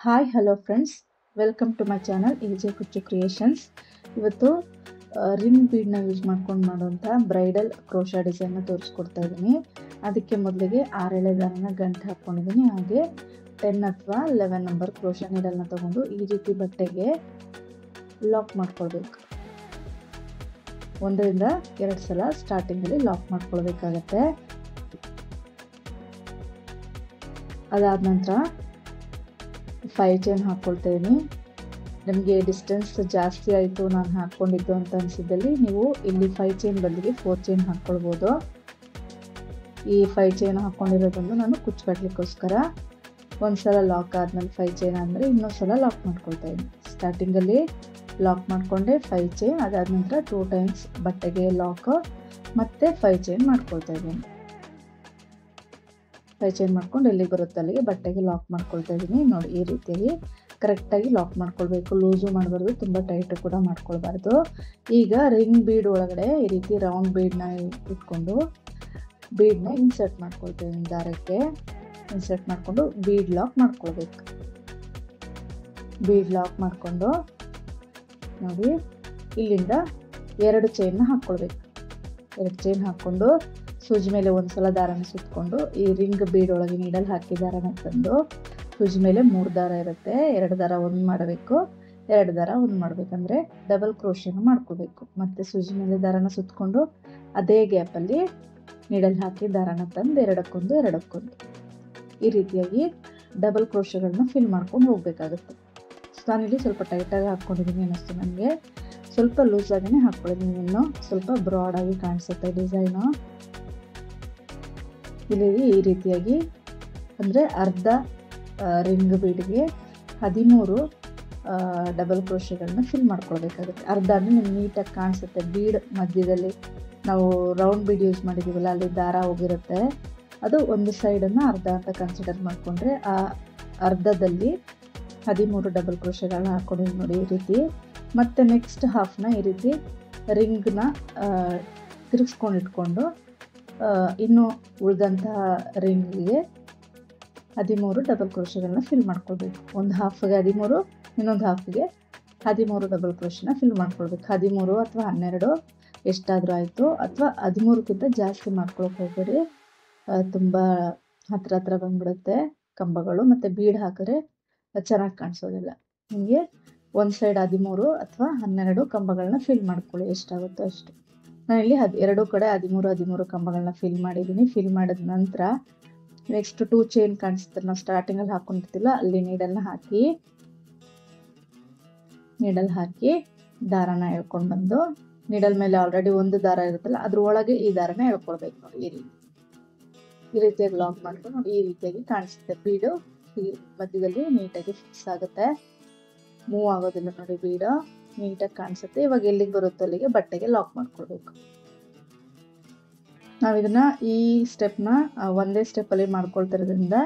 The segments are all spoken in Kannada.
Hi hello friends, welcome to my channel AJ Kuchchu creations. ಇವತ್ತು ರಿಂಗ್ ಬೀಡ್ನ ಯೂಸ್ ಮಾಡ್ಕೊಂಡು ಮಾಡುವಂಥ ಬ್ರೈಡಲ್ ಕ್ರೋಶಾ ಡಿಸೈನ್ನ ತೋರಿಸ್ಕೊಡ್ತಾ ಇದ್ದೀನಿ. ಅದಕ್ಕೆ ಮೊದಲಿಗೆ 6 ದಾರನ ಗಂಟು ಹಾಕ್ಕೊಂಡಿದ್ದೀನಿ. ಹಾಗೆ 10 ಅಥವಾ 11 ನಂಬರ್ ಕ್ರೋಶಾ ನೀಡಲ್ನ ತಗೊಂಡು ಈ ರೀತಿ ಬಟ್ಟೆಗೆ ಲಾಕ್ ಮಾಡ್ಕೊಳ್ಬೇಕು. 1 ರಿಂದ 2 ಸಲ ಸ್ಟಾರ್ಟಿಂಗಲ್ಲಿ ಲಾಕ್ ಮಾಡ್ಕೊಳ್ಬೇಕಾಗತ್ತೆ. ಅದಾದ ನಂತರ 5 ಚೈನ್ ಹಾಕ್ಕೊಳ್ತಾ ಇದ್ದೀನಿ. ನಿಮಗೆ ಡಿಸ್ಟೆನ್ಸ್ ಜಾಸ್ತಿ ಆಯಿತು ನಾನು ಹಾಕ್ಕೊಂಡಿದ್ದು ಅಂತ ಅನಿಸಿದ್ದಲ್ಲಿ ನೀವು ಇಲ್ಲಿ 5 ಚೈನ್ ಬದಲಿಗೆ 4 ಚೈನ್ ಹಾಕ್ಕೊಳ್ಬೋದು. ಈ 5 ಚೈನ್ ಹಾಕ್ಕೊಂಡಿರೋದನ್ನು ನಾನು ಕುಚ್ಚು ಕಟ್ಟಲಿಕ್ಕೋಸ್ಕರ ಒಂದು ಸಲ ಲಾಕ್ ಆದಮೇಲೆ 5 ಚೈನ್ ಆದಮೇಲೆ ಇನ್ನೊಂದು ಸಲ ಲಾಕ್ ಮಾಡ್ಕೊಳ್ತಾ ಇದ್ದೀನಿ. ಸ್ಟಾರ್ಟಿಂಗಲ್ಲಿ ಲಾಕ್ ಮಾಡಿಕೊಂಡೆ 5 ಚೈನ್, ಅದಾದ ನಂತರ 2 ಟೈಮ್ಸ್ ಬಟ್ಟೆಗೆ ಲಾಕ್, ಮತ್ತೆ 5 ಚೈನ್ ಮಾಡ್ಕೊಳ್ತಾ ಇದ್ದೀನಿ. 5 ಚೈನ್ ಮಾಡ್ಕೊಂಡು ಎಲ್ಲಿಗೆ ಬರುತ್ತೆ ಅಲ್ಲಿಗೆ ಬಟ್ಟೆಗೆ ಲಾಕ್ ಮಾಡ್ಕೊಳ್ತಾ ಇದ್ದೀನಿ. ನೋಡಿ, ಈ ರೀತಿಯಾಗಿ ಕರೆಕ್ಟಾಗಿ ಲಾಕ್ ಮಾಡ್ಕೊಳ್ಬೇಕು. ಲೂಸು ಮಾಡಬಾರ್ದು, ತುಂಬ ಟೈಟು ಕೂಡ ಮಾಡ್ಕೊಳ್ಬಾರ್ದು. ಈಗ ರಿಂಗ್ ಬೀಡ್ ಒಳಗಡೆ ಈ ರೀತಿ ರೌಂಡ್ ಬೀಡ್ನ ಇಟ್ಕೊಂಡು ಬೀಡ್ನ ಇನ್ಸರ್ಟ್ ಮಾಡ್ಕೊಳ್ತಾ ಇದ್ದೀನಿ. ದಾರಕ್ಕೆ ಇನ್ಸರ್ಟ್ ಮಾಡಿಕೊಂಡು ಬೀಡ್ ಲಾಕ್ ಮಾಡ್ಕೊಳ್ಬೇಕು. ಬೀಡ್ ಲಾಕ್ ಮಾಡಿಕೊಂಡು ನೋಡಿ ಇಲ್ಲಿಂದ 2 ಚೈನ್ನ ಹಾಕ್ಕೊಳ್ಬೇಕು. 2 ಚೈನ್ ಹಾಕ್ಕೊಂಡು ಸೂಜಿ ಮೇಲೆ ಒಂದು ಸಲ ದಾರನ ಸುತ್ತಕೊಂಡು ಈ ರಿಂಗ್ ಬೀಡ್ ಒಳಗೆ ನೀಡಲ್ ಹಾಕಿ ದಾರನ ತಂದು ಸೂಜಿ ಮೇಲೆ 3 ದಾರ ಇರುತ್ತೆ. 2 ದಾರ ಒಂದು ಮಾಡಬೇಕು, 2 ದಾರ ಒಂದು ಮಾಡಬೇಕಂದ್ರೆ ಡಬಲ್ ಕ್ರೋಶೆನ ಮಾಡ್ಕೋಬೇಕು. ಮತ್ತು ಸೂಜಿ ಮೇಲೆ ದಾರನ ಸುತ್ತಕೊಂಡು ಅದೇ ಗ್ಯಾಪಲ್ಲಿ ನೀಡಲ್ ಹಾಕಿ ದಾರನ ತಂದು ಎರಡಕ್ಕೊಂದು ಈ ರೀತಿಯಾಗಿ ಡಬಲ್ ಕ್ರೋಶೆಗಳನ್ನ ಫಿಲ್ ಮಾಡ್ಕೊಂಡು ಹೋಗಬೇಕಾಗುತ್ತೆ. ನಾನಿಲ್ಲಿ ಸ್ವಲ್ಪ ಟೈಟಾಗಿ ಹಾಕ್ಕೊಂಡಿದ್ದೀನಿ ಅನ್ನಿಸ್ತು ನನಗೆ. ಸ್ವಲ್ಪ ಲೂಸಾಗಿನೇ ಹಾಕ್ಕೊಂಡಿದ್ದೀನಿ, ಇನ್ನೂ ಸ್ವಲ್ಪ ಬ್ರಾಡಾಗಿ ಕಾಣಿಸುತ್ತೆ ಡಿಸೈನು. ಇಲ್ಲಿ ಈ ರೀತಿಯಾಗಿ ಅಂದರೆ ಅರ್ಧ ರಿಂಗ್ ಬೀಡ್ಗೆ 13 ಡಬಲ್ ಕ್ರೋಶೆಗಳನ್ನ ಫಿಲ್ ಮಾಡ್ಕೊಳ್ಬೇಕಾಗುತ್ತೆ. ಅರ್ಧ ಅಂದರೆ ನಿಮ್ಗೆ ನೀಟಾಗಿ ಕಾಣಿಸುತ್ತೆ. ಬೀಡ್ ಮಧ್ಯದಲ್ಲಿ ನಾವು ರೌಂಡ್ ಬೀಡ್ ಯೂಸ್ ಮಾಡಿದ್ದೀವಲ್ಲ, ಅಲ್ಲಿ ದಾರ ಹೋಗಿರುತ್ತೆ, ಅದು ಒಂದು ಸೈಡನ್ನು ಅರ್ಧ ಅಂತ ಕನ್ಸಿಡರ್ ಮಾಡಿಕೊಂಡ್ರೆ ಆ ಅರ್ಧದಲ್ಲಿ 13 ಡಬಲ್ ಕ್ರೋಶೆಗಳನ್ನ ಹಾಕ್ಕೊಂಡಿದ್ದೀನಿ ನೋಡಿ ಈ ರೀತಿ. ಮತ್ತು ನೆಕ್ಸ್ಟ್ ಹಾಫ್ನ ಈ ರೀತಿ ರಿಂಗ್ನ ತಿರುಗಿಸ್ಕೊಂಡು ಇಟ್ಕೊಂಡು ಇನ್ನು ಉಳಿದಂತಹ ರಿಂಗಿಗೆ 13 ಡಬಲ್ ಕ್ರೋಶೆಗಳನ್ನ ಫಿಲ್ ಮಾಡ್ಕೊಳ್ಬೇಕು. ಒಂದು ಹಾಫ್ಗೆ 13, ಇನ್ನೊಂದು ಹಾಫ್ಗೆ 13 ಡಬಲ್ ಕ್ರೋಶೆನ ಫಿಲ್ ಮಾಡ್ಕೊಳ್ಬೇಕು. 13 ಅಥವಾ 12 ಎಷ್ಟಾದರೂ ಆಯಿತು, ಅಥವಾ 13ಕ್ಕಿಂತ ಜಾಸ್ತಿ ಮಾಡ್ಕೊಳಕ್ಕೆ ಹೋಗ್ಬೇಡಿ, ತುಂಬ ಹತ್ರ ಬಂದ್ಬಿಡುತ್ತೆ ಕಂಬಗಳು, ಮತ್ತು ಬೀಡ್ ಹಾಕಿದ್ರೆ ಚೆನ್ನಾಗಿ ಕಾಣಿಸೋದಿಲ್ಲ. ನಿಮಗೆ ಒಂದು ಸೈಡ್ 13 ಅಥವಾ 12 ಕಂಬಗಳನ್ನ ಫಿಲ್ ಮಾಡ್ಕೊಳ್ಳಿ, ಎಷ್ಟಾಗುತ್ತೋ ಅಷ್ಟು. ನಾನಿಲ್ಲಿ 2 ಕಡೆ 13 ಕಂಬಗಳನ್ನ ಫಿಲ್ ಮಾಡಿದ್ದೀನಿ. ಫಿಲ್ ಮಾಡಿದ ನಂತರ ನೆಕ್ಸ್ಟ್ 2 ಚೈನ್ ಕಾಣಿಸುತ್ತೆ, ನಾವು ಸ್ಟಾರ್ಟಿಂಗಲ್ಲಿ ಹಾಕ್ಕೊಂಡಿರ್ತಿಲ್ಲ, ಅಲ್ಲಿ ನೀಡಲ್ ಹಾಕಿ ದಾರನ ಎಳ್ಕೊಂಡು ಬಂದು ನೀಡಲ್ ಮೇಲೆ ಆಲ್ರೆಡಿ ಒಂದು ದಾರ ಇರುತ್ತಲ್ಲ ಅದ್ರೊಳಗೆ ಈ ದಾರನ ಎಳ್ಕೊಳ್ಬೇಕು ನೋಡಿ ಈ ರೀತಿಯಾಗಿ ಲಾಕ್ ಮಾಡ್ಕೊಂಡು ನೋಡಿ ಈ ರೀತಿಯಾಗಿ ಕಾಣಿಸುತ್ತೆ. ಬೀಡು ಈ ಮಧ್ಯದಲ್ಲಿ ನೀಟಾಗಿ ಫಿಕ್ಸ್ ಆಗುತ್ತೆ, ಮೂವ್ ಆಗೋದಿಲ್ಲ ನೋಡಿ, ಬೀಡು ನೀಟಾಗಿ ಕಾಣಿಸುತ್ತೆ. ಇವಾಗ ಎಲ್ಲಿಗೆ ಬರುತ್ತೆ ಅಲ್ಲಿಗೆ ಬಟ್ಟೆಗೆ ಲಾಕ್ ಮಾಡ್ಕೊಳ್ಬೇಕು. ನಾವು ಇದನ್ನ ಈ ಸ್ಟೆಪ್ನ ಒಂದೇ ಸ್ಟೆಪ್ಪಲ್ಲಿ ಮಾಡ್ಕೊಳ್ತಿರೋದ್ರಿಂದ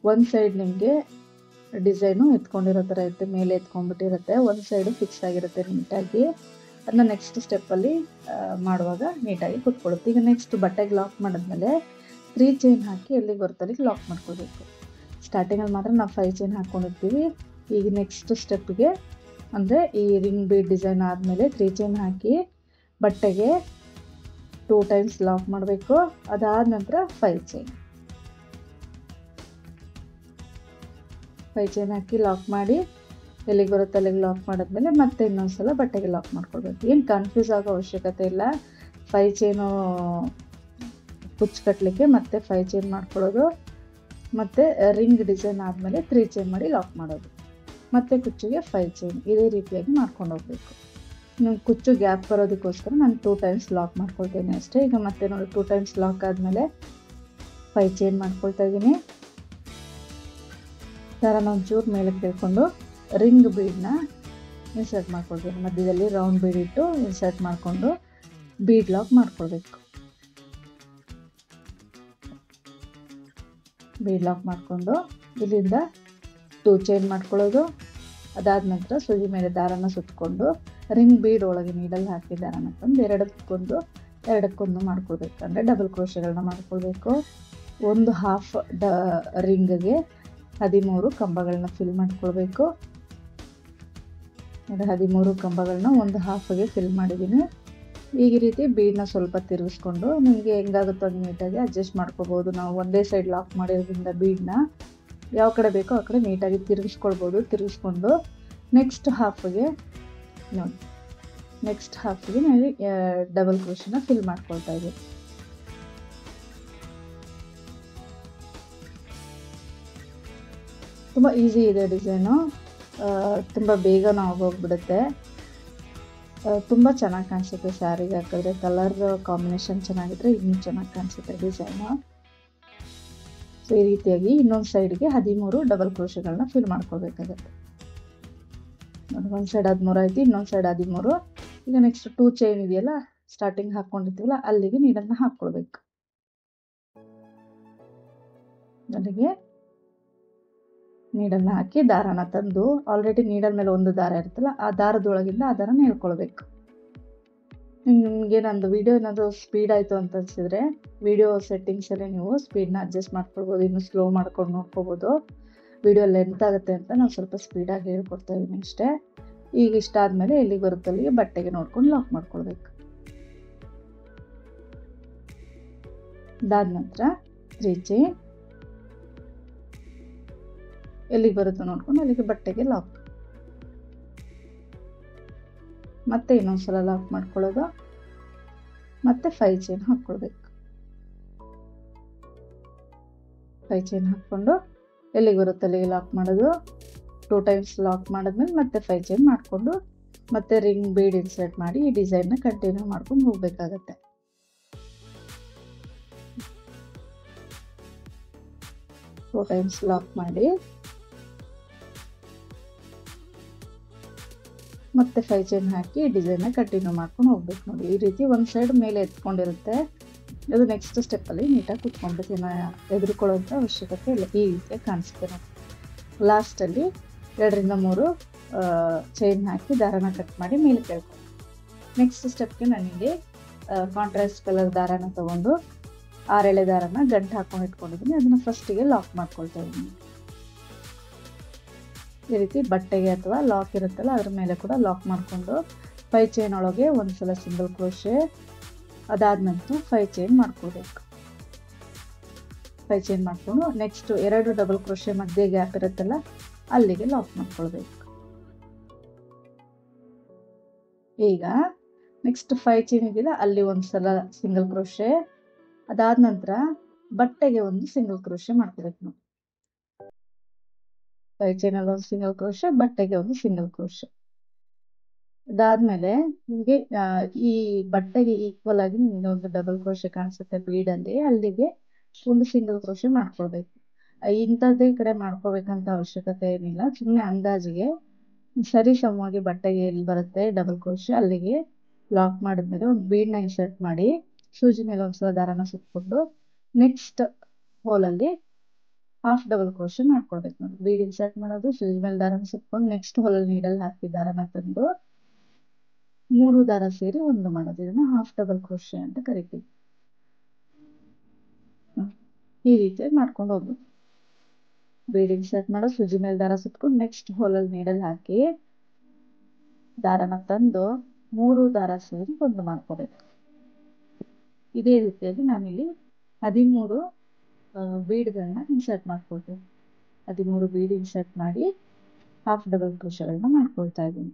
ಒಂದು ಸೈಡ್ ನಿಮಗೆ ಡಿಸೈನು ಎತ್ಕೊಂಡಿರೋ ಥರ ಇರುತ್ತೆ, ಮೇಲೆ ಎತ್ಕೊಂಡ್ಬಿಟ್ಟಿರುತ್ತೆ, ಒಂದು ಸೈಡು ಫಿಕ್ಸ್ ಆಗಿರುತ್ತೆ ನೀಟಾಗಿ. ಅದನ್ನ ನೆಕ್ಸ್ಟ್ ಸ್ಟೆಪ್ಪಲ್ಲಿ ಮಾಡುವಾಗ ನೀಟಾಗಿ ಕುತ್ಕೊಳ್ಳುತ್ತೆ. ಈಗ ನೆಕ್ಸ್ಟ್ ಬಟ್ಟೆಗೆ ಲಾಕ್ ಮಾಡಿದ್ಮೇಲೆ 3 ಚೈನ್ ಹಾಕಿ ಎಲ್ಲಿಗೆ ಬರುತ್ತೆ ಅಲ್ಲಿಗೆ ಲಾಕ್ ಮಾಡ್ಕೊಳ್ಬೇಕು. ಸ್ಟಾರ್ಟಿಂಗಲ್ಲಿ ಮಾತ್ರ ನಾವು 5 ಚೈನ್ ಹಾಕ್ಕೊಂಡಿರ್ತೀವಿ. ಈಗ ನೆಕ್ಸ್ಟ್ ಸ್ಟೆಪ್ಗೆ ಅಂದರೆ ಈ ರಿಂಗ್ ಬೀಡ್ ಡಿಸೈನ್ ಆದಮೇಲೆ 3 ಚೈನ್ ಹಾಕಿ ಬಟ್ಟೆಗೆ 2 ಟೈಮ್ಸ್ ಲಾಕ್ ಮಾಡಬೇಕು. ಅದಾದ ನಂತರ 5 ಚೈನ್ ಹಾಕಿ ಲಾಕ್ ಮಾಡಿ ಎಲ್ಲಿಗೆ ಬರುತ್ತೆ ಅಲ್ಲಿಗೆ ಲಾಕ್ ಮಾಡಿದ್ಮೇಲೆ ಮತ್ತೆ ಇನ್ನೊಂದ್ಸಲ ಬಟ್ಟೆಗೆ ಲಾಕ್ ಮಾಡ್ಕೊಳ್ಬೇಕು. ಏನು ಕನ್ಫ್ಯೂಸ್ ಆಗೋ ಅವಶ್ಯಕತೆ ಇಲ್ಲ. 5 ಚೈನು ಕುಚ್ಚು ಕಟ್ಟಲಿಕ್ಕೆ ಮತ್ತೆ 5 ಚೈನ್ ಮಾಡ್ಕೊಳ್ಳೋದು, ಮತ್ತು ರಿಂಗ್ ಡಿಸೈನ್ ಆದಮೇಲೆ 3 ಚೈನ್ ಮಾಡಿ ಲಾಕ್ ಮಾಡೋದು, ಮತ್ತು ಕುಚ್ಚಿಗೆ 5 ಚೈನ್, ಇದೇ ರೀತಿಯಾಗಿ ಮಾಡ್ಕೊಂಡು ಹೋಗಬೇಕು. ನಾನು ಕುಚ್ಚು ಗ್ಯಾಪ್ ಬರೋದಕ್ಕೋಸ್ಕರ ನಾನು 2 ಟೈಮ್ಸ್ ಲಾಕ್ ಮಾಡ್ಕೊಳ್ತೀನಿ ಅಷ್ಟೇ. ಈಗ ಮತ್ತೆ ನೋಡಿ 2 ಟೈಮ್ಸ್ ಲಾಕ್ ಆದಮೇಲೆ 5 ಚೈನ್ ಮಾಡ್ಕೊಳ್ತಾ ಇದ್ದೀನಿ. ದಾರನ ಒಂಚೂರು ಮೇಲೆ ಕೇಳ್ಕೊಂಡು ರಿಂಗ್ ಬೀಡ್ನ ಇನ್ಸರ್ಟ್ ಮಾಡ್ಕೊಳ್ಬೇಕು. ಮಧ್ಯದಲ್ಲಿ ರೌಂಡ್ ಬೀಡ್ ಇಟ್ಟು ಇನ್ಸರ್ಟ್ ಮಾಡಿಕೊಂಡು ಬೀಡ್ ಲಾಕ್ ಮಾಡ್ಕೊಳ್ಬೇಕು. ಬೀಡ್ ಲಾಕ್ ಮಾಡಿಕೊಂಡು ಇಲ್ಲಿಂದ 2 ಚೈನ್ ಮಾಡ್ಕೊಳ್ಳೋದು. ಅದಾದ ನಂತರ ಸೂಜಿ ಮೇಲೆ ದಾರನ ಸುತ್ತಕೊಂಡು ರಿಂಗ್ ಬೀಡ್ ಒಳಗೆ ನೀಡಲ್ ಹಾಕಿ ದಾರನ ತಂದು ಎರಡಕ್ಕೊಂದು ಮಾಡ್ಕೊಳ್ಬೇಕು. ಅಂದರೆ ಡಬಲ್ ಕ್ರೋಶೆಗಳನ್ನ ಮಾಡ್ಕೊಳ್ಬೇಕು. ಒಂದು ಹಾಫ್ ರಿಂಗ್ಗೆ 13 ಕಂಬಗಳನ್ನ ಫಿಲ್ ಮಾಡ್ಕೊಳ್ಬೇಕು. ನೋಡಿ 13 ಕಂಬಗಳನ್ನ ಒಂದು ಹಾಫ್ಗೆ ಫಿಲ್ ಮಾಡಿದ್ದೀನಿ. ಈ ರೀತಿ ಬೀಡನ್ನ ಸ್ವಲ್ಪ ತಿರುಗಿಸ್ಕೊಂಡು ನಿಮಗೆ ಹೆಂಗಾಗುತ್ತೋ ಹಂಗೆ ನೀಟಾಗಿ ಅಡ್ಜಸ್ಟ್ ಮಾಡ್ಕೋಬೋದು. ನಾವು ಒಂದೇ ಸೈಡ್ ಲಾಕ್ ಮಾಡಿರೋದ್ರಿಂದ ಬೀಡನ್ನ ಯಾವ ಕಡೆ ಬೇಕೋ ಆ ಕಡೆ ನೀಟಾಗಿ ತಿರುಗಿಸ್ಕೊಳ್ಬೋದು. ತಿರುಗಿಸ್ಕೊಂಡು ನೆಕ್ಸ್ಟ್ ಹಾಫ್ಗೆ ನೋಡಿ, ನೆಕ್ಸ್ಟ್ ಹಾಫ್ಗೆ ನಾನು ಡಬಲ್ ಕ್ರೋಶನ ಫಿಲ್ ಮಾಡ್ಕೊಳ್ತಾ ಇದ್ದೀನಿ. ತುಂಬ ಈಸಿ ಇದೆ ಡಿಸೈನು, ತುಂಬ ಬೇಗನೂ ಆಗೋಗ್ಬಿಡುತ್ತೆ. ತುಂಬ ಚೆನ್ನಾಗಿ ಕಾಣಿಸುತ್ತೆ ಸ್ಯಾರಿಗೆ ಹಾಕಿದ್ರೆ. ಕಲರ್ ಕಾಂಬಿನೇಷನ್ ಚೆನ್ನಾಗಿದ್ರೆ ಇನ್ನೂ ಚೆನ್ನಾಗಿ ಕಾಣಿಸುತ್ತೆ ಡಿಸೈನು. ಸೊ ಈ ರೀತಿಯಾಗಿ ಇನ್ನೊಂದು ಸೈಡ್ಗೆ 13 ಡಬಲ್ ಕ್ರೋಶಗಳನ್ನ ಫಿಲ್ ಮಾಡ್ಕೋಬೇಕಾಗತ್ತೆ. ನೋಡಿ, ಒಂದು ಸೈಡ್ 13 ಆಯ್ತು, ಇನ್ನೊಂದು ಸೈಡ್ 13. ಈಗ ನೆಕ್ಸ್ಟ್ 2 ಚೈನ್ ಇದೆಯಲ್ಲ, ಸ್ಟಾರ್ಟಿಂಗ್ ಹಾಕ್ಕೊಂಡಿರ್ತೀವಲ್ಲ ಅಲ್ಲಿಗೆ ನೀಡಲ್ನ ಹಾಕ್ಕೊಳ್ಬೇಕು. ಅಲ್ಲಿಗೆ ನೀಡಲ್ನ ಹಾಕಿ ದಾರನ ತಂದು, ಆಲ್ರೆಡಿ ನೀಡಲ್ ಮೇಲೆ ಒಂದು ದಾರ ಇರುತ್ತಲ್ಲ ಆ ದಾರದೊಳಗಿಂದ ಆ ದಾರನ ಹೇಳ್ಕೊಳ್ಬೇಕು. ನಿಮಗೆ ನಂದು ವಿಡಿಯೋ ಏನಾದರೂ ಸ್ಪೀಡ್ ಆಯಿತು ಅಂತ ಅನಿಸಿದ್ರೆ ವಿಡಿಯೋ ಸೆಟ್ಟಿಂಗ್ಸಲ್ಲಿ ನೀವು ಸ್ಪೀಡ್ನ ಅಡ್ಜಸ್ಟ್ ಮಾಡ್ಕೊಳ್ಬೋದು, ಇನ್ನು ಸ್ಲೋ ಮಾಡ್ಕೊಂಡು ನೋಡ್ಕೋಬೋದು. ವಿಡಿಯೋ ಲೆಂತ್ ಆಗುತ್ತೆ ಅಂತ ನಾವು ಸ್ವಲ್ಪ ಸ್ಪೀಡಾಗಿ ಹೇಳ್ಕೊಡ್ತಾ ಇದ್ದೀನಿ ಅಷ್ಟೇ. ಈಗ ಇಷ್ಟ ಆದಮೇಲೆ ಎಲ್ಲಿಗೆ ಬರುತ್ತೆ ಅಲ್ಲಿಗೆ ಬಟ್ಟೆಗೆ ನೋಡ್ಕೊಂಡು ಲಾಕ್ ಮಾಡ್ಕೊಳ್ಬೇಕು. ಅದಾದ ನಂತರ 3 ಚೈನ್ ಎಲ್ಲಿಗೆ ಬರುತ್ತೋ ನೋಡ್ಕೊಂಡು ಅಲ್ಲಿಗೆ ಬಟ್ಟೆಗೆ ಲಾಕ್. ಮತ್ತೆ ಇನ್ನೊಂದ್ಸಲ ಲಾಕ್ ಮಾಡ್ಕೊಳ್ಳೋದು, ಮತ್ತೆ 5 ಚೈನ್ ಹಾಕ್ಕೊಳ್ಬೇಕು. 5 ಚೈನ್ ಹಾಕ್ಕೊಂಡು ಎಲ್ಲಿಗೆ ಬರುತ್ತೆ ಅಲ್ಲಿಗೆ ಲಾಕ್ ಮಾಡೋದು. 2 ಟೈಮ್ಸ್ ಲಾಕ್ ಮಾಡಿದ್ಮೇಲೆ ಮತ್ತೆ 5 ಚೈನ್ ಮಾಡಿಕೊಂಡು ಮತ್ತೆ ರಿಂಗ್ ಬೀಡ್ ಇನ್ಸರ್ಟ್ ಮಾಡಿ ಈ ಡಿಸೈನ್ನ ಕಂಟಿನ್ಯೂ ಮಾಡ್ಕೊಂಡು ಹೋಗ್ಬೇಕಾಗತ್ತೆ. ಟೂ ಟೈಮ್ಸ್ ಲಾಕ್ ಮಾಡಿ ಮತ್ತೆ 5 ಚೈನ್ ಹಾಕಿ ಡಿಸೈನ್ನ ಕಂಟಿನ್ಯೂ ಮಾಡ್ಕೊಂಡು ಹೋಗ್ಬೇಕು. ನೋಡಿ, ಈ ರೀತಿ ಒಂದು ಸೈಡ್ ಮೇಲೆ ಎತ್ಕೊಂಡಿರುತ್ತೆ. ಅದು ನೆಕ್ಸ್ಟ್ ಸ್ಟೆಪ್ಪಲ್ಲಿ ನೀಟಾಗಿ ಕುತ್ಕೊಳ್ಬೇಕು, ಎದುರುಕೊಳ್ಳುವಂಥ ಅವಶ್ಯಕತೆ ಇಲ್ಲ. ಈ ರೀತಿಯಾಗಿ ಕಾಣಿಸುತ್ತೆ ನೋಡಿ. ಲಾಸ್ಟಲ್ಲಿ 2ರಿಂದ 3 ಚೈನ್ ಹಾಕಿ ದಾರನ ಕಟ್ ಮಾಡಿ ಮೇಲೆ ಕೇಳ್ಕೊಂಡು ನೆಕ್ಸ್ಟ್ ಸ್ಟೆಪ್ಗೆ ನನಗೆ ಕಾಂಟ್ರಾಸ್ಟ್ ಕಲರ್ ದಾರನ ತೊಗೊಂಡು 6 ಎಳೆ ದಾರನ ಗಂಟು ಹಾಕೊಂಡು ಇಟ್ಕೊಂಡಿದ್ದೀನಿ. ಅದನ್ನು ಫಸ್ಟಿಗೆ ಲಾಕ್ ಮಾಡ್ಕೊಳ್ತಾ ಇದ್ದೀನಿ. ಈ ರೀತಿ ಬಟ್ಟೆಗೆ ಅಥವಾ ಲಾಕ್ ಇರುತ್ತಲ್ಲ ಅದ್ರ ಮೇಲೆ ಕೂಡ ಲಾಕ್ ಮಾಡಿಕೊಂಡು 5 ಚೈನ್ ಒಳಗೆ ಒಂದ್ಸಲ ಸಿಂಗಲ್ ಕ್ರೋಶೆ, ಅದಾದ ನಂತರ 5 ಚೈನ್ ಮಾಡ್ಕೊಳ್ಬೇಕು. 5 ಚೈನ್ ಮಾಡಿಕೊಂಡು ನೆಕ್ಸ್ಟ್ 2 ಡಬಲ್ ಕ್ರೋಶೆ ಮಧ್ಯೆ ಗ್ಯಾಪ್ ಇರುತ್ತಲ್ಲ ಅಲ್ಲಿಗೆ ಲಾಕ್ ಮಾಡ್ಕೊಳ್ಬೇಕು. ಈಗ ನೆಕ್ಸ್ಟ್ 5 ಚೈನ್ ಇದೆಯಲ್ಲ ಅಲ್ಲಿ ಒಂದ್ಸಲ ಸಿಂಗಲ್ ಕ್ರೋಶೆ, ಅದಾದ ನಂತರ ಬಟ್ಟೆಗೆ ಒಂದು ಸಿಂಗಲ್ ಕ್ರೋಶೆ ಮಾಡ್ಕೊಳ್ಬೇಕು. ನಾವು 5 ಚೈನಲ್ಲಿ ಒಂದು ಸಿಂಗಲ್ ಕ್ರೋಶೆ, ಬಟ್ಟೆಗೆ ಒಂದು ಸಿಂಗಲ್ ಕ್ರೋಶೆ. ಅದಾದ್ಮೇಲೆ ನಿಮಗೆ ಈ ಬಟ್ಟೆಗೆ ಈಕ್ವಲ್ ಆಗಿ ನಿಮಗೆ ಒಂದು ಡಬಲ್ ಕ್ರೋಶೆ ಕಾಣಿಸುತ್ತೆ ಬೀಡಲ್ಲಿ, ಅಲ್ಲಿಗೆ ಒಂದು ಸಿಂಗಲ್ ಕ್ರೋಶೆ ಮಾಡ್ಕೊಳ್ಬೇಕು. ಇಂಥದ್ದೇ ಕಡೆ ಮಾಡ್ಕೋಬೇಕಂತ ಅವಶ್ಯಕತೆ ಏನಿಲ್ಲ, ಸುಮ್ಮನೆ ಅಂದಾಜಿಗೆ ಸರಿ ಸಮವಾಗಿ ಬಟ್ಟೆಗೆ ಎಲ್ಲಿ ಬರುತ್ತೆ ಡಬಲ್ ಕ್ರೋಶೆ ಅಲ್ಲಿಗೆ ಲಾಕ್ ಮಾಡಿದ್ಮೇಲೆ ಒಂದು ಬೀಡ್ನ ಇನ್ಸರ್ಟ್ ಮಾಡಿ ಸೂಜಿ ಮೇಲೆ ಒಂದ್ಸಲ ದಾರನ ಸುತ್ತಕೊಂಡು ನೆಕ್ಸ್ಟ್ ಹೋಲಲ್ಲಿ ಹಾಫ್ ಡಬಲ್ ಕ್ರೋಶೆ ಮಾಡ್ಕೊಳ್ಬೇಕು. ನೋಡಿ, ಬೀಡ್ ಇನ್ಸರ್ಟ್ ಮಾಡೋದು, ಸೂಜಿ ಮೇಲೆ ದಾರನ ಸುತ್ಕೊಂಡು ನೆಕ್ಸ್ಟ್ ಹೋಲಲ್ಲಿ ನೀಡಲ್ ಹಾಕಿ ದಾರನ ತಂದು 3 ದಾರ ಸೇರಿ ಒಂದು ಮಾಡೋದು. ಇದನ್ನ ಹಾಫ್ ಡಬಲ್ ಕ್ರೋಶೆ ಅಂತ ಕರಿತೀವಿ. ಈ ರೀತಿಯಾಗಿ ಮಾಡ್ಕೊಂಡು ಹೋಗ್ಬೇಕು. ಬೀಡ್ ಇನ್ಸರ್ಟ್ ಮಾಡೋ, ಸೂಜಿ ಮೇಲೆ ದಾರ ಸುತ್ಕೊಂಡು ನೆಕ್ಸ್ಟ್ ಹೋಲಲ್ಲಿ ನೀಡಲ್ ಹಾಕಿ ದಾರನ ತಂದು 3 ದಾರ ಸೇರಿ ಒಂದು ಮಾಡ್ಕೋಬೇಕು. ಇದೇ ರೀತಿಯಾಗಿ ನಾನಿಲ್ಲಿ 13 ಬೀಡ್ಗಳನ್ನ ಇನ್ಸರ್ಟ್ ಮಾಡ್ಕೊಳ್ತೀನಿ. 13 ಬೀಡ್ ಇನ್ಸರ್ಟ್ ಮಾಡಿ ಹಾಫ್ ಡಬಲ್ ಕ್ರೋಶೆಗಳನ್ನ ಮಾಡ್ಕೊಳ್ತಾ ಇದ್ದೀನಿ.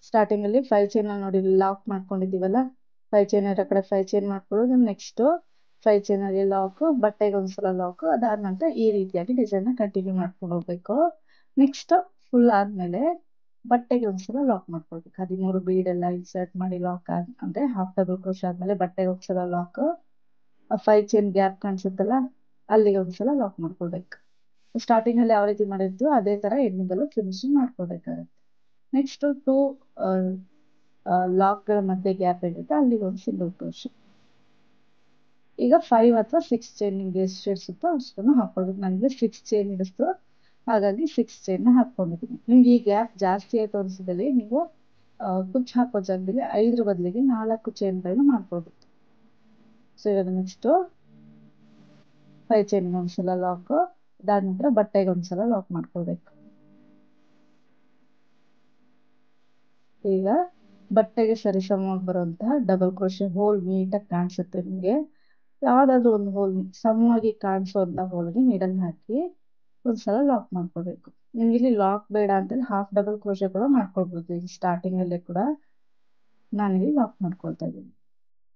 ಸ್ಟಾರ್ಟಿಂಗ್ ಅಲ್ಲಿ 5 ಚೈನ್ ನೋಡಿ ಲಾಕ್ ಮಾಡ್ಕೊಂಡಿದ್ದೀವಲ್ಲ, 5 ಚೈನ್ ಇರೋ ಕಡೆ 5 ಚೈನ್ ಮಾಡ್ಕೊಳ್ಳೋದು, ನೆಕ್ಸ್ಟ್ 5 ಚೈನ್ ಅಲ್ಲಿ ಲಾಕ್, ಬಟ್ಟೆಗೆ ಒಂದ್ಸಲ ಲಾಕ್, ಅದಾದ ನಂತರ ಈ ರೀತಿಯಾಗಿ ಡಿಸೈನ್ ಕಂಟಿನ್ಯೂ ಮಾಡ್ಕೊಂಡು ಹೋಗ್ಬೇಕು. ನೆಕ್ಸ್ಟ್ ಫುಲ್ ಆದ್ಮೇಲೆ ಬಟ್ಟೆಗೆ ಒಂದ್ಸಲ ಲಾಕ್ ಮಾಡ್ಕೊಳ್ಬೇಕು. 13 ಬೀಡ್ ಎಲ್ಲ ಇನ್ಸರ್ಟ್ ಮಾಡಿ ಲಾಕ್ ಅಂದ್ರೆ ಹಾಫ್ ಡಬಲ್ ಕ್ರೋಶೆ ಆದ್ಮೇಲೆ ಬಟ್ಟೆಗೆ ಒಂದ್ಸಲ ಲಾಕ್, 5 ಚೈನ್ ಗ್ಯಾಪ್ ಕಾಣಿಸುತ್ತಲ್ಲ ಅಲ್ಲಿಗೆ ಒಂದ್ಸಲ ಲಾಕ್ ಮಾಡ್ಕೊಳ್ಬೇಕು. ಸ್ಟಾರ್ಟಿಂಗ್ ಅಲ್ಲಿ ಯಾವ ರೀತಿ ಮಾಡಿರ್ತೀವೋ ಅದೇ ತರ ಎಂಡಿಂಗಲ್ಲೂ ಫಿನಿಶಿಂಗ್ ಮಾಡ್ಕೊಳ್ಬೇಕಾಗುತ್ತೆ. ನೆಕ್ಸ್ಟ್ 2 ಲಾಕ್ಗಳ ಮಧ್ಯೆ ಗ್ಯಾಪ್ ಇರುತ್ತೆ, ಅಲ್ಲಿಗೆ ಒಂದು ಸಿಂಗಲ್ ಕ್ರೋಶೆ. ಈಗ 5 ಅಥವಾ 6 ಚೈನ್ ನಿಮ್ಗೆ ಎಷ್ಟು ಇಡಿಸುತ್ತೋ ಅಷ್ಟನ್ನು ಹಾಕೊಳ್ಬೇಕು. ನನಗೆ 6 ಚೈನ್ ಇಡಿಸ್ತು, ಹಾಗಾಗಿ 6 ಚೈನ್ ಹಾಕೊಂಡಿದ್ದೀನಿ. ನಿಮ್ಗೆ ಈ ಗ್ಯಾಪ್ ಜಾಸ್ತಿ ಆಯ್ತು ಅನ್ಸಿದಲ್ಲಿ ನೀವು ಕುಚ್ಚು ಹಾಕೋ ಜಾಗದಲ್ಲಿ 5 ಬದಲಿಗೆ 4 ಚೈನ್ಗಳನ್ನ ಮಾಡ್ಬೋದು. ಸೊ ಇವಾಗ ನೆಕ್ಸ್ಟು 5 ಚೈನ್ಗೆ ಒಂದ್ಸಲ ಲಾಕ್, ಅದಾದ ನಂತರ ಬಟ್ಟೆಗೆ ಒಂದ್ಸಲ ಲಾಕ್ ಮಾಡ್ಕೊಳ್ಬೇಕು. ಈಗ ಬಟ್ಟೆಗೆ ಸರಿಸಮವಾಗಿ ಬರುವಂತಹ ಡಬಲ್ ಕ್ರೋಶೆ ಹೋಲ್ ನೀಟಾಗಿ ಕಾಣಿಸುತ್ತೆ ನಿಮಗೆ. ಯಾವ್ದಾದ್ರು ಒಂದು ಹೋಲ್ ಸಮವಾಗಿ ಕಾಣಿಸುವಂತ ಹೋಲ್ಗೆ ನೀಡಲ್ ಹಾಕಿ ಒಂದ್ಸಲ ಲಾಕ್ ಮಾಡ್ಕೊಳ್ಬೇಕು. ನಿಮ್ಗೆ ಇಲ್ಲಿ ಲಾಕ್ ಬೇಡ ಅಂತಂದ್ರೆ ಹಾಫ್ ಡಬಲ್ ಕ್ರೋಶೆ ಕೂಡ ಮಾಡ್ಕೊಳ್ಬೋದು. ಈಗ ಸ್ಟಾರ್ಟಿಂಗ್ ಅಲ್ಲೇ ಕೂಡ ನಾನಿಲ್ಲಿ ಲಾಕ್ ಮಾಡ್ಕೊಳ್ತಾ ಇದ್ದೀನಿ.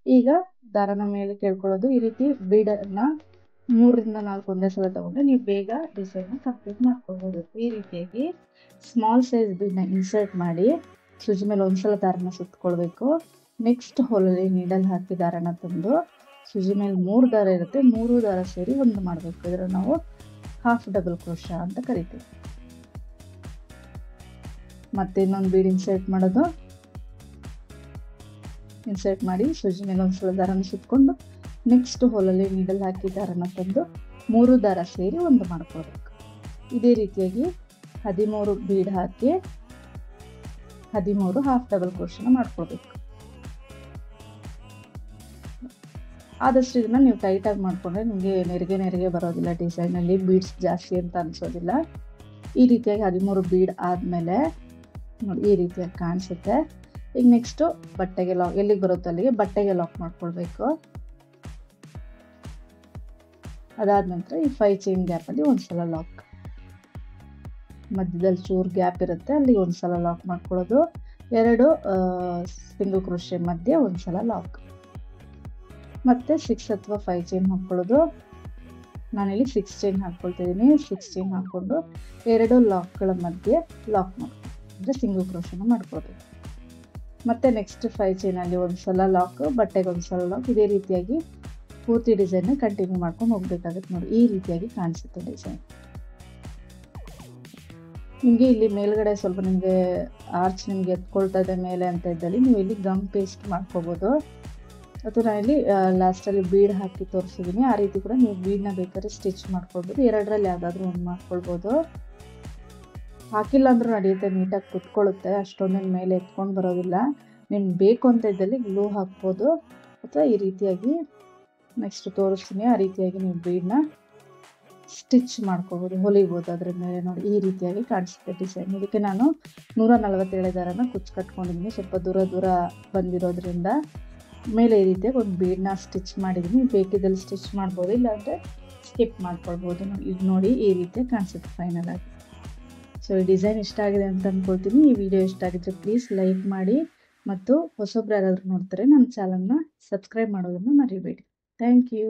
ಈಗ ದಾರನ ಮೇಲೆ ಕೇಳ್ಕೊಳ್ಳೋದು, ಈ ರೀತಿ ಬೀಡನ್ನ 3 ರಿಂದ 4 ಒಂದೇ ಸಲ ತಗೊಂಡ್ರೆ ನೀವು ಬೇಗ ಡಿಸೈನ್ ಕಂಪ್ಲೀಟ್ ಮಾಡ್ಕೊಳ್ಬೋದು. ಈ ರೀತಿಯಾಗಿ ಸ್ಮಾಲ್ ಸೈಜ್ ಬೀಡ್ನ ಇನ್ಸರ್ಟ್ ಮಾಡಿ ಸೂಜಿ ಮೇಲೆ ಒಂದ್ಸಲ ದಾರನ ಸುತ್ಕೊಳ್ಬೇಕು. ನೆಕ್ಸ್ಟ್ ಹೋಲಲ್ಲಿ ನೀಡಲ್ ಹಾಕಿ ದಾರನ ತಂದು ಸೂಜಿ ಮೇಲೆ 3 ದಾರ ಇರುತ್ತೆ, 3 ದಾರ ಸೇರಿ ಒಂದು ಮಾಡಬೇಕು. ಇದರ ನಾವು ಹಾಫ್ ಡಬಲ್ ಕ್ರೋಶಾ ಅಂತ ಕರಿತೀವಿ. ಮತ್ತೆ ಇನ್ನೊಂದು ಬೀಡ್ ಇನ್ಸರ್ಟ್ ಮಾಡೋದು, ಇನ್ಸರ್ಟ್ ಮಾಡಿ ಸೂಜಿ ಮೇಲೆ ಒಂದ್ಸಲ ದಾರನ ಸುತ್ಕೊಂಡು ನೆಕ್ಸ್ಟ್ ಹೋಲಲ್ಲಿ ನೀಡಲ್ ಹಾಕಿ ದಾರನ ತಂದು 3 ದಾರ ಸೇರಿ ಒಂದು ಮಾಡ್ಕೊಳ್ಬೇಕು. ಇದೇ ರೀತಿಯಾಗಿ 13 ಬೀಡ್ ಹಾಕಿ 13 ಹಾಫ್ ಡಬಲ್ ಕ್ರೋಶನ ಮಾಡ್ಕೊಳ್ಬೇಕು. ಆದಷ್ಟು ಇದನ್ನ ನೀವು ಟೈಟಾಗಿ ಮಾಡ್ಕೊಂಡ್ರೆ ನಿಮಗೆ ನೆರಿಗೆ ಬರೋದಿಲ್ಲ, ಡಿಸೈನಲ್ಲಿ ಬೀಡ್ಸ್ ಜಾಸ್ತಿ ಅಂತ ಅನ್ಸೋದಿಲ್ಲ. ಈ ರೀತಿಯಾಗಿ 13 ಬೀಡ್ ಆದಮೇಲೆ ನೋಡಿ ಈ ರೀತಿಯಾಗಿ ಕಾಣಿಸುತ್ತೆ. ಈಗ ನೆಕ್ಸ್ಟು ಬಟ್ಟೆಗೆ ಲಾಕ್, ಎಲ್ಲಿಗೆ ಬರುತ್ತೋ ಅಲ್ಲಿಗೆ ಬಟ್ಟೆಗೆ ಲಾಕ್ ಮಾಡ್ಕೊಳ್ಬೇಕು. ಅದಾದ ನಂತರ ಈ 5 ಚೈನ್ ಗ್ಯಾಪಲ್ಲಿ ಒಂದ್ಸಲ ಲಾಕ್, ಮಧ್ಯದಲ್ಲಿ ಚೂರು ಗ್ಯಾಪ್ ಇರುತ್ತೆ ಅಲ್ಲಿಗೆ ಒಂದ್ಸಲ ಲಾಕ್ ಮಾಡ್ಕೊಳ್ಳೋದು. 2 ಸಿಂಗಲ್ ಕ್ರೋಶೆ ಮಧ್ಯೆ ಒಂದ್ಸಲ ಲಾಕ್, ಮತ್ತೆ 6 ಅಥವಾ 5 ಚೈನ್ ಹಾಕ್ಕೊಳ್ಳೋದು. ನಾನಿಲ್ಲಿ 6 ಚೈನ್ ಹಾಕ್ಕೊಳ್ತಿದ್ದೀನಿ. 6 ಚೈನ್ ಹಾಕ್ಕೊಂಡು 2 ಲಾಕ್ಗಳ ಮಧ್ಯೆ ಲಾಕ್ ಮಾಡ್ಕೊಂಡು ಅಂದರೆ ಸಿಂಗಲ್ ಕ್ರೋಶನ ಮಾಡ್ಕೊಳ್ಬೇಕು. ಮತ್ತೆ ನೆಕ್ಸ್ಟ್ 5 ಚೈನಲ್ಲಿ ಒಂದ್ಸಲ ಲಾಕ್, ಬಟ್ಟೆಗೆ ಒಂದ್ಸಲ ಲಾಕ್. ಇದೇ ರೀತಿಯಾಗಿ ಪೂರ್ತಿ ಡಿಸೈನ್ ಕಂಟಿನ್ಯೂ ಮಾಡ್ಕೊಂಡು ಹೋಗ್ಬೇಕಾಗುತ್ತೆ. ನೋಡಿ ಈ ರೀತಿಯಾಗಿ ಕಾಣಿಸುತ್ತೆ ಡಿಸೈನ್. ನಿಮಗೆ ಇಲ್ಲಿ ಮೇಲ್ಗಡೆ ಸ್ವಲ್ಪ ನಿಮಗೆ ಆರ್ಚ್ ನಿಮಗೆ ಎತ್ಕೊಳ್ತಾ ಇದೆ ಮೇಲೆ ಅಂತ ಇದ್ದಲ್ಲಿ ನೀವು ಇಲ್ಲಿ ಗಮ್ ಪೇಸ್ಟ್ ಮಾಡ್ಕೋಬೋದು, ಅಥವಾ ನಾನಿಲ್ಲಿ ಲಾಸ್ಟಲ್ಲಿ ಬೀಡ್ ಹಾಕಿ ತೋರಿಸಿದ್ದೀನಿ. ಆ ರೀತಿ ಕೂಡ ನೀವು ಬೀಡ್ನ ಬೇಕಾದ್ರೆ ಸ್ಟಿಚ್ ಮಾಡ್ಕೊಳ್ಬೋದು. 2ರಲ್ಲಿ ಯಾವುದಾದ್ರೂ ಒಂದು ಮಾಡ್ಕೊಳ್ಬೋದು. ಹಾಕಿಲ್ಲ ಅಂದ್ರೂ ನಡೆಯುತ್ತೆ, ನೀಟಾಗಿ ಕುತ್ಕೊಳ್ಳುತ್ತೆ, ಅಷ್ಟೊಂದೇನು ಮೇಲೆ ಎತ್ಕೊಂಡು ಬರೋದಿಲ್ಲ. ನಿಮ್ಗೆ ಬೇಕು ಅಂತ ಇದ್ದಲ್ಲಿ ಗ್ಲೂ ಹಾಕ್ಬೋದು, ಅಥವಾ ಈ ರೀತಿಯಾಗಿ ನೆಕ್ಸ್ಟ್ ತೋರಿಸ್ತೀನಿ ಆ ರೀತಿಯಾಗಿ ನೀವು ಬೀಡ್ನ ಸ್ಟಿಚ್ ಮಾಡ್ಕೋಬೋದು, ಹೊಲಿಬೋದು ಅದ್ರ ಮೇಲೆ. ನೋಡಿ ಈ ರೀತಿಯಾಗಿ ಕಾಣಿಸುತ್ತೆ ಡಿಸೈನ್. ಇದಕ್ಕೆ ನಾನು 147 ದಾರನ ಕುಚ್ಚು ಕಟ್ಕೊಂಡಿದ್ದೀನಿ, ಸ್ವಲ್ಪ ದೂರ ಬಂದಿರೋದ್ರಿಂದ ಮೇಲೆ ಈ ರೀತಿಯಾಗಿ ಒಂದು ಬೀಡ್ನ ಸ್ಟಿಚ್ ಮಾಡಿದ್ದೀನಿ. ಬೇಕಿದ್ದಲ್ಲಿ ಸ್ಟಿಚ್ ಮಾಡ್ಬೋದು, ಇಲ್ಲಾಂದರೆ ಸ್ಕಿಪ್ ಮಾಡ್ಕೊಳ್ಬೋದು. ಈಗ ನೋಡಿ ಈ ರೀತಿಯಾಗಿ ಕಾಣಿಸುತ್ತೆ ಫೈನಲ್ ಆಗಿ. ಸೊ ಈ ಡಿಸೈನ್ ಇಷ್ಟ ಆಗಿದೆ ಅಂತ ಅಂದ್ಕೊಳ್ತೀನಿ. ಈ ವಿಡಿಯೋ ಇಷ್ಟ ಆಗಿದ್ರೆ ಪ್ಲೀಸ್ ಲೈಕ್ ಮಾಡಿ, ಮತ್ತು ಹೊಸೊಬ್ರು ಯಾರಾದರೂ ನೋಡ್ತಾರೆ ನನ್ನ ಚಾನಲ್ನ ಸಬ್ಸ್ಕ್ರೈಬ್ ಮಾಡೋದನ್ನು ಮರಿಬೇಡಿ. Thank you.